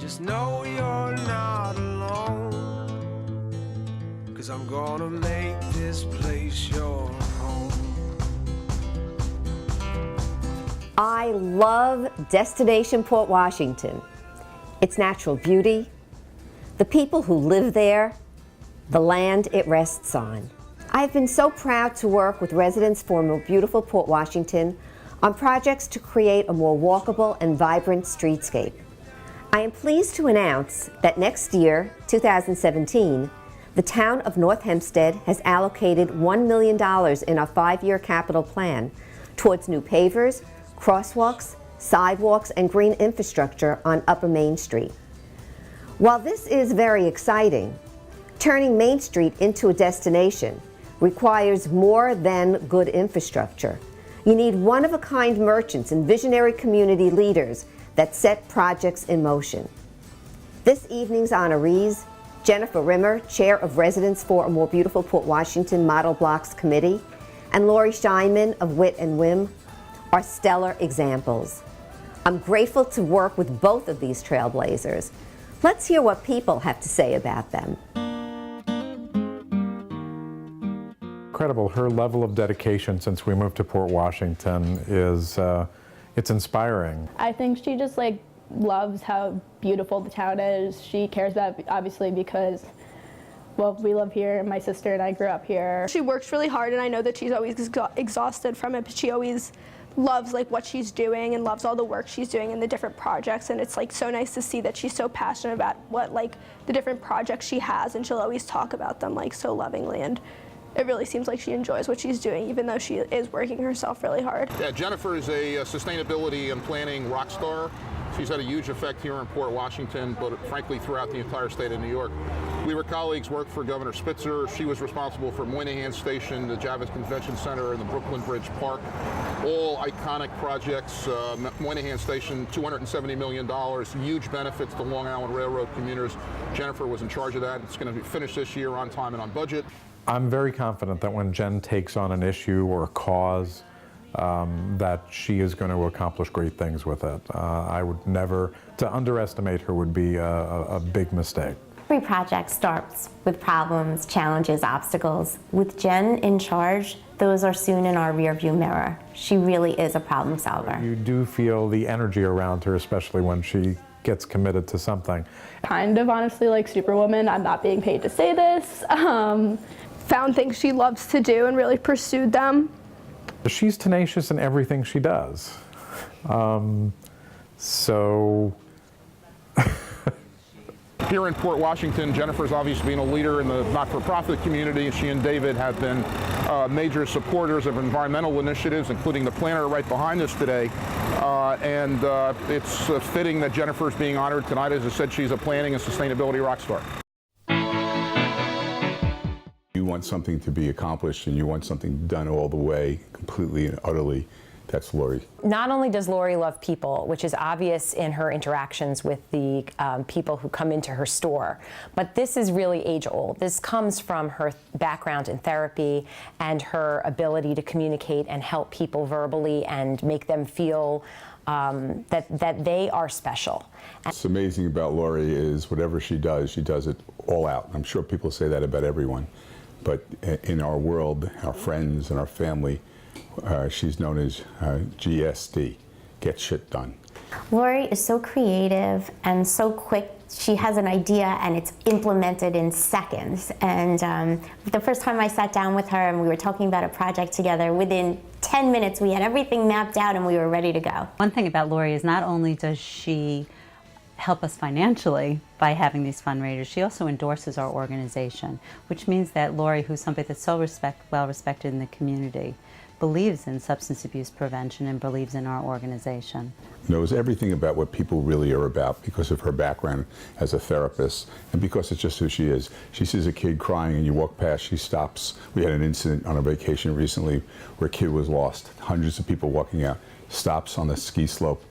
Just know you're not alone, 'cause I'm gonna make this place your home. I love Destination Port Washington. Its natural beauty, the people who live there, the land it rests on. I've been so proud to work with residents for more beautiful Port Washington on projects to create a more walkable and vibrant streetscape. I am pleased to announce that next year, 2017, the town of North Hempstead has allocated $1 million in our 5-year capital plan towards new pavers, crosswalks, sidewalks, and green infrastructure on Upper Main Street. While this is very exciting, turning Main Street into a destination requires more than good infrastructure. You need one-of-a-kind merchants and visionary community leaders that set projects in motion. This evening's honorees, Jennifer Rimmer, Chair of Residents for a More Beautiful Port Washington Model Blocks Committee, and Lori Scheinman of Wit and Whim, are stellar examples. I'm grateful to work with both of these trailblazers. Let's hear what people have to say about them. Incredible. Her level of dedication since we moved to Port Washington is it's inspiring. I think she just loves how beautiful the town is. She cares about it, obviously, because, well, we live here, my sister and I grew up here. She works really hard, and I know that she's always exhausted from it, but she always loves what she's doing and loves all the work she's doing and the different projects, and it's so nice to see that she's so passionate about what the different projects she has, and she'll always talk about them so lovingly, and it really seems like she enjoys what she's doing, even though she is working herself really hard. Yeah, Jennifer is a sustainability and planning rock star. She's had a huge effect here in Port Washington, but frankly throughout the entire state of New York. We were colleagues, worked for Governor Spitzer. She was responsible for Moynihan Station, the Javits Convention Center, and the Brooklyn Bridge Park. All iconic projects. Moynihan Station, $270 million, huge benefits to Long Island Railroad commuters. Jennifer was in charge of that. It's going to be finished this year on time and on budget. I'm very confident that when Jen takes on an issue or a cause, that she is going to accomplish great things with it. I would never, to underestimate her would be a big mistake. Every project starts with problems, challenges, obstacles. With Jen in charge, those are soon in our rearview mirror. She really is a problem solver. You do feel the energy around her, especially when she gets committed to something. Kind of honestly like Superwoman. I'm not being paid to say this. Found things she loves to do and really pursued them. She's tenacious in everything she does. Here in Port Washington, Jennifer's obviously been a leader in the not-for-profit community. She and David have been major supporters of environmental initiatives, including the planter right behind us today. It's fitting that Jennifer's being honored tonight. As I said, she's a planning and sustainability rock star. You want something to be accomplished and you want something done all the way, completely and utterly. That's Lori. Not only does Lori love people, which is obvious in her interactions with the people who come into her store, but this is really age-old. This comes from her background in therapy and her ability to communicate and help people verbally and make them feel that they are special. What's amazing about Lori is whatever she does it all out. I'm sure people say that about everyone, but in our world, our friends and our family, she's known as GSD, get shit done. Lori is so creative and so quick. She has an idea and it's implemented in seconds. And the first time I sat down with her and we were talking about a project together, within 10 minutes we had everything mapped out and we were ready to go. One thing about Lori is not only does she help us financially by having these fundraisers, she also endorses our organization, which means that Lori, who's somebody that's so well respected in the community, believes in substance abuse prevention and believes in our organization. Knows everything about what people really are about because of her background as a therapist and because it's just who she is. She sees a kid crying and you walk past, she stops. We had an incident on a vacation recently where a kid was lost. Hundreds of people walking out, stops on the ski slope,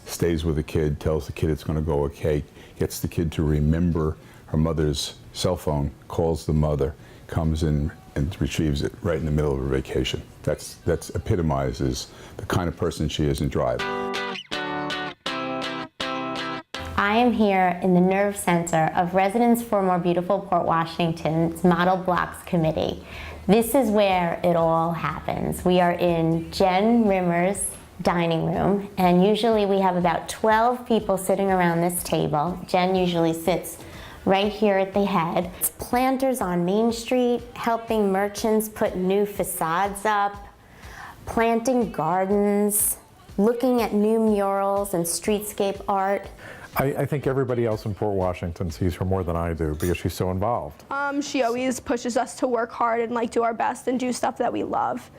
stays with the kid, tells the kid it's going to go okay, gets the kid to remember her mother's cell phone, calls the mother, comes in and retrieves it right in the middle of her vacation. That's epitomizes the kind of person she is in Drive. I am here in the nerve center of Residents for More Beautiful Port Washington's Model Blocks Committee. This is where it all happens. We are in Jen Rimmer's dining room, and usually we have about 12 people sitting around this table. Jen usually sits right here at the head. It's planters on Main Street, helping merchants put new facades up, planting gardens, looking at new murals and streetscape art. I think everybody else in Port Washington sees her more than I do because she's so involved. She always pushes us to work hard and like do our best and do stuff that we love.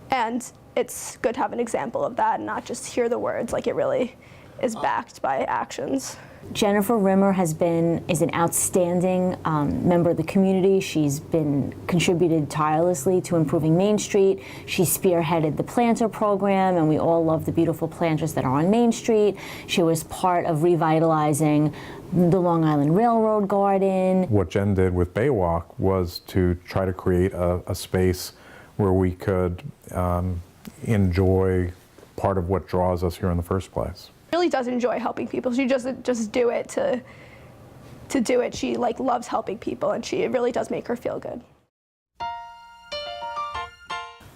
And it's good to have an example of that and not just hear the words, like it really is backed by actions. Jennifer Rimmer is an outstanding member of the community. She's been contributed tirelessly to improving Main Street. She spearheaded the planter program, and we all love the beautiful planters that are on Main Street. She was part of revitalizing the Long Island Railroad Garden. What Jen did with Baywalk was to try to create a space where we could enjoy part of what draws us here in the first place. Really does enjoy helping people. She doesn't just do it to do it. She like loves helping people, and it really does make her feel good.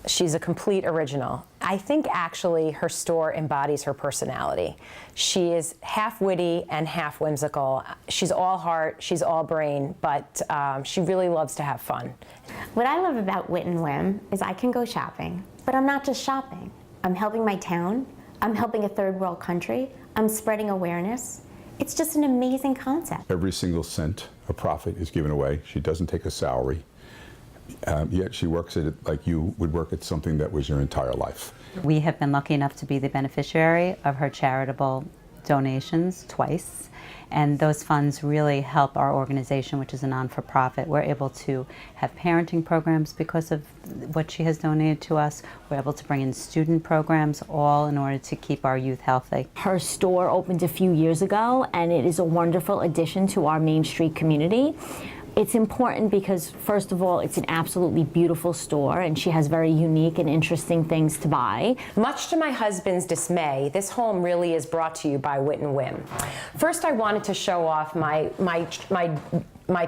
She's a complete original. I think actually her store embodies her personality. She is half witty and half whimsical. She's all heart, she's all brain, but she really loves to have fun. What I love about Wit and Whim is I can go shopping, but I'm not just shopping. I'm helping my town. I'm helping a third world country. I'm spreading awareness. It's just an amazing concept. Every single cent of profit is given away. She doesn't take a salary. Yet she works at it like you would work at something that was your entire life. We have been lucky enough to be the beneficiary of her charitable donations twice, and those funds really help our organization, which is a non-for-profit. We're able to have parenting programs because of what she has donated to us. We're able to bring in student programs, all in order to keep our youth healthy. Her store opened a few years ago, and it is a wonderful addition to our Main Street community. It's important because, first of all, it's an absolutely beautiful store, and she has very unique and interesting things to buy. Much to my husband's dismay, this home really is brought to you by Wit and Whim. First, I wanted to show off my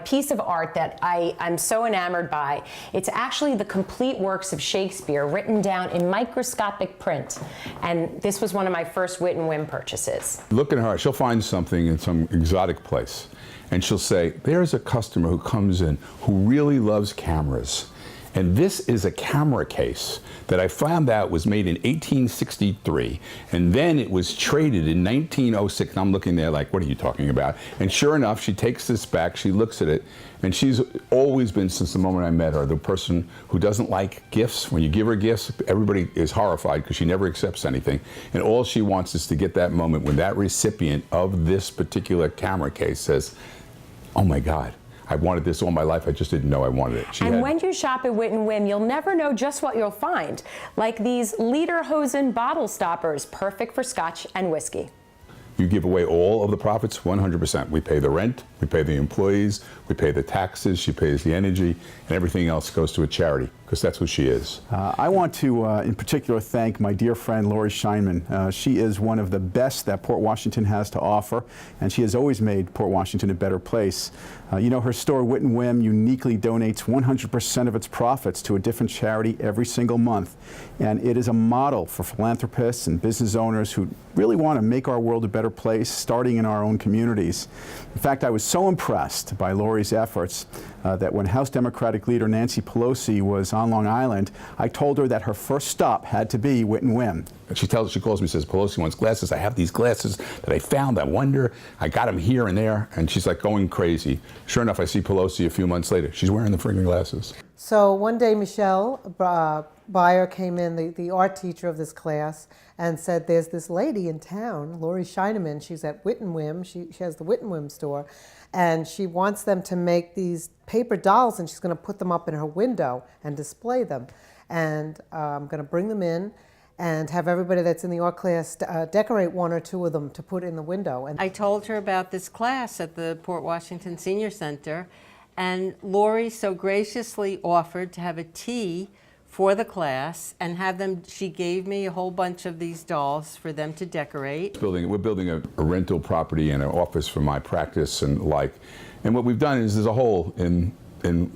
piece of art that I'm so enamored by. It's actually the complete works of Shakespeare written down in microscopic print. And this was one of my first Wit and Whim purchases. Look at her. She'll find something in some exotic place, and she'll say, there's a customer who comes in who really loves cameras. And this is a camera case that I found out was made in 1863, and then it was traded in 1906. And I'm looking there like, what are you talking about? And sure enough, she takes this back, she looks at it, and she's always been, since the moment I met her, the person who doesn't like gifts. When you give her gifts, everybody is horrified because she never accepts anything. And all she wants is to get that moment when that recipient of this particular camera case says, oh my God, I wanted this all my life, I just didn't know I wanted it. When you shop at Wit and Whim, you'll never know just what you'll find. Like these Lederhosen bottle stoppers, perfect for scotch and whiskey. You give away all of the profits, 100%. We pay the rent, we pay the employees, we pay the taxes, she pays the energy, and everything else goes to a charity, because that's who she is. I want to, in particular, thank my dear friend, Lori Scheinman. She is one of the best that Port Washington has to offer, and she has always made Port Washington a better place. You know, her store, Wit and Whim, uniquely donates 100% of its profits to a different charity every single month. And it is a model for philanthropists and business owners who really want to make our world a better place, starting in our own communities. In fact, I was so impressed by Lori's efforts that when House Democratic leader Nancy Pelosi was on Long Island, I told her that her first stop had to be Wit and Whim. She calls me and says, Pelosi wants glasses. I have these glasses that I found. I wonder, I got them here and there. And she's like going crazy. Sure enough, I see Pelosi a few months later. She's wearing the freaking glasses. So one day, Michelle Byer came in, the art teacher of this class, and said, there's this lady in town, Lori Scheineman. She's at Wit and Whim. She has the Wit and Whim store. And she wants them to make these paper dolls, and she's going to put them up in her window and display them. And I'm going to bring them in and have everybody that's in the art class decorate one or two of them to put in the window. And I told her about this class at the Port Washington Senior Center, and Lori so graciously offered to have a tea for the class and have them, she gave me a whole bunch of these dolls for them to decorate. We're building a rental property and an office for my practice and like. And what we've done is there's a hole in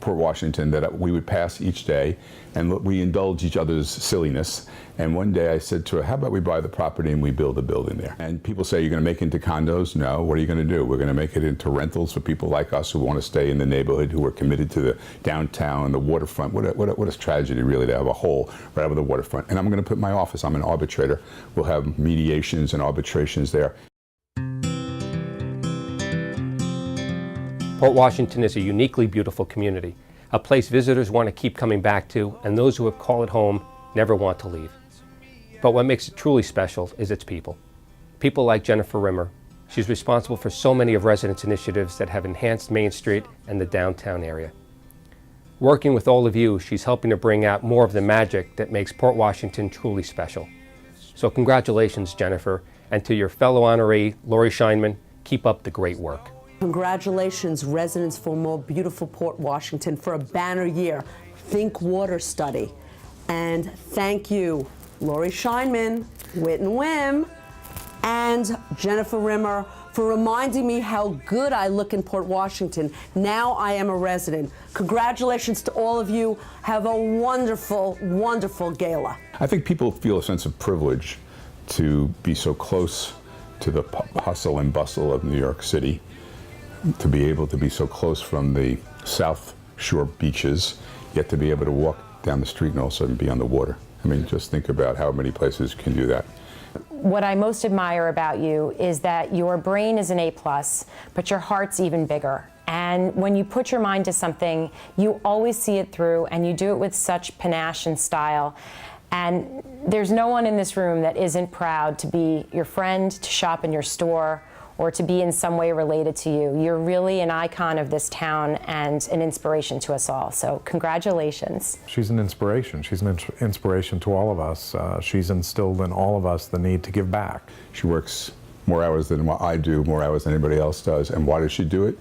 Port Washington that we would pass each day, and we indulge each other's silliness. And one day I said to her, how about we buy the property and we build a building there? And people say, you're going to make it into condos? No. What are you going to do? We're going to make it into rentals for people like us who want to stay in the neighborhood, who are committed to the downtown, the waterfront. What a tragedy, really, to have a hole right over the waterfront. And I'm going to put my office. I'm an arbitrator. We'll have mediations and arbitrations there. Port Washington is a uniquely beautiful community, a place visitors want to keep coming back to, and those who have called it home never want to leave. But what makes it truly special is its people. People like Jennifer Rimmer. She's responsible for so many of residents' initiatives that have enhanced Main Street and the downtown area. Working with all of you, she's helping to bring out more of the magic that makes Port Washington truly special. So congratulations, Jennifer, and to your fellow honoree, Lori Scheinman, keep up the great work. Congratulations, residents for more beautiful Port Washington, for a banner year. Think Water Study. And thank you, Lori Scheinman, Wit and Whim, and Jennifer Rimmer, for reminding me how good I look in Port Washington. Now I am a resident. Congratulations to all of you. Have a wonderful, wonderful gala. I think people feel a sense of privilege to be so close to the hustle and bustle of New York City, to be able to be so close from the South Shore beaches, yet to be able to walk down the street and also be on the water. I mean, just think about how many places can do that. What I most admire about you is that your brain is an A+, but your heart's even bigger. And when you put your mind to something, you always see it through, and you do it with such panache and style. And there's no one in this room that isn't proud to be your friend, to shop in your store, or to be in some way related to you. You're really an icon of this town and an inspiration to us all. So congratulations. She's an inspiration. She's an inspiration to all of us. She's instilled in all of us the need to give back. She works more hours than what I do, more hours than anybody else does. And why does she do it?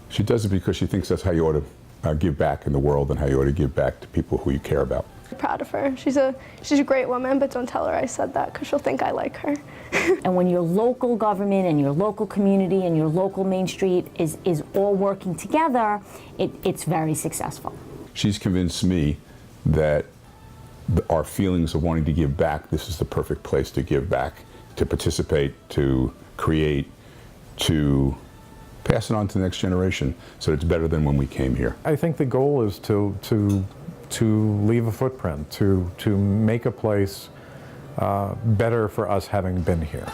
She does it because she thinks that's how you ought to give back in the world and how you ought to give back to people who you care about. I'm proud of her. She's a great woman, but don't tell her I said that because she'll think I like her. And when your local government and your local community and your local Main Street is all working together, it's very successful. She's convinced me that our feelings of wanting to give back, this is the perfect place to give back, to participate, to create, to pass it on to the next generation so it's better than when we came here. I think the goal is to leave a footprint, to make a place better for us having been here.